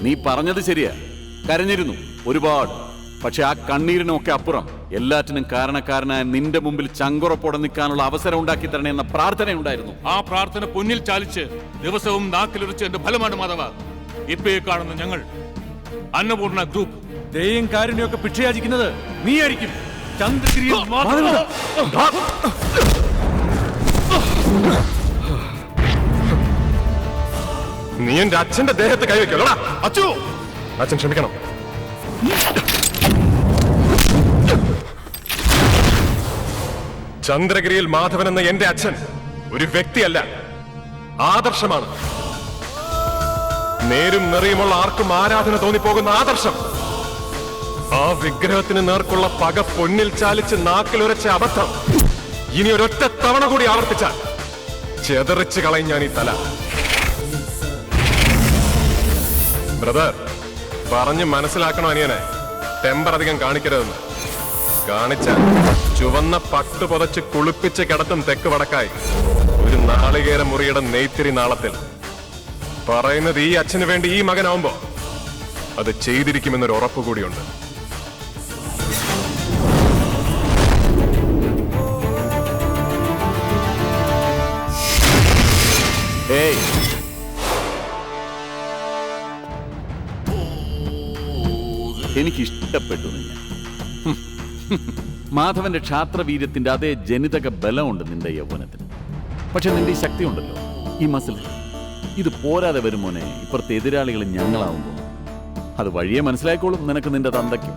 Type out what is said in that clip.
നീ പറഞ്ഞത് ശരിയാ, കരഞ്ഞിരുന്നു ഒരുപാട്. പക്ഷെ ആ കണ്ണീരിനൊക്കെ അപ്പുറം എല്ലാറ്റിനും കാരണക്കാരനായ നിന്റെ മുമ്പിൽ ചങ്കുറപ്പോടെ നിൽക്കാനുള്ള അവസരം ഉണ്ടാക്കി തരണേ എന്ന പ്രാർത്ഥനയുണ്ടായിരുന്നു. ആ പ്രാർത്ഥന പൊന്നിൽ ചാലിച്ച് ദിവസവും നാക്കിലുറച്ച് എന്റെ ഫലമാണ് മാധവ. ഇപ്പയെ കാണുന്ന ഞങ്ങൾ അന്നപൂർണ ഗ്രൂപ്പ് ദയും കാരുണ്യൊക്കെ ഭിക്ഷയാചിക്കുന്നത് നീയായിരിക്കും. ചന്ദ്രഗിരിയിൽ നീ എന്റെ അച്ഛന്റെ ദേഹത്ത് കൈവയ്ക്കോ. അച്ഛോ, അച്ഛൻ ക്ഷമിക്കണം. ചന്ദ്രഗിരിയിൽ മാധവൻ എന്ന എന്റെ അച്ഛൻ ഒരു വ്യക്തിയല്ല, ആദർശമാണ്. നേരും നെറിയുമുള്ള ആർക്കും ആരാധന തോന്നിപ്പോകുന്ന ആദർശം. ആ വിഗ്രഹത്തിന് നേർക്കുള്ള പക പൊന്നിൽ ചാലിച്ച് നാക്കിലുരച്ച അബദ്ധം ഇനി ഒരൊറ്റ തവണ കൂടി ആവർത്തിച്ചാൽ ചെതറിച്ച് കളയും ഞാൻ ഈ തല. ബ്രദർ, പറഞ്ഞ് മനസ്സിലാക്കണോ അനിയനെ? ടെമ്പർ അധികം കാണിക്കരുതെന്ന്. കാണിച്ചാൽ ചുവന്ന പട്ടു പുതച്ച് കുളിപ്പിച്ച് കിടത്തും തെക്ക് വടക്കായി ഒരു നാളികേര മുറിയുടെ നെയ്ത്തിരി നാളത്തിൽ. പറയുന്നത് ഈ അച്ഛന് വേണ്ടി ഈ മകനാവുമ്പോ അത് ചെയ്തിരിക്കുമെന്നൊരു ഉറപ്പ് കൂടിയുണ്ട്. എനിക്കിഷ്ടപ്പെട്ടു നിന്നെ. മാധവന്റെ ക്ഷാത്രവീര്യത്തിന്റെ അതേ ജനിതക ബലമുണ്ട് നിന്റെ യൗവനത്തിന്. പക്ഷെ നിന്റെ ഈ ശക്തി ഉണ്ടല്ലോ, ഈ മസിൽ, ഇത് പോരാതെ വരുമോനെ ഇപ്പുറത്തെ എതിരാളികൾ ഞങ്ങളാവുമ്പോൾ. അത് വഴിയെ മനസ്സിലായിക്കോളും നിനക്ക് നിന്റെ തന്തയ്ക്കും.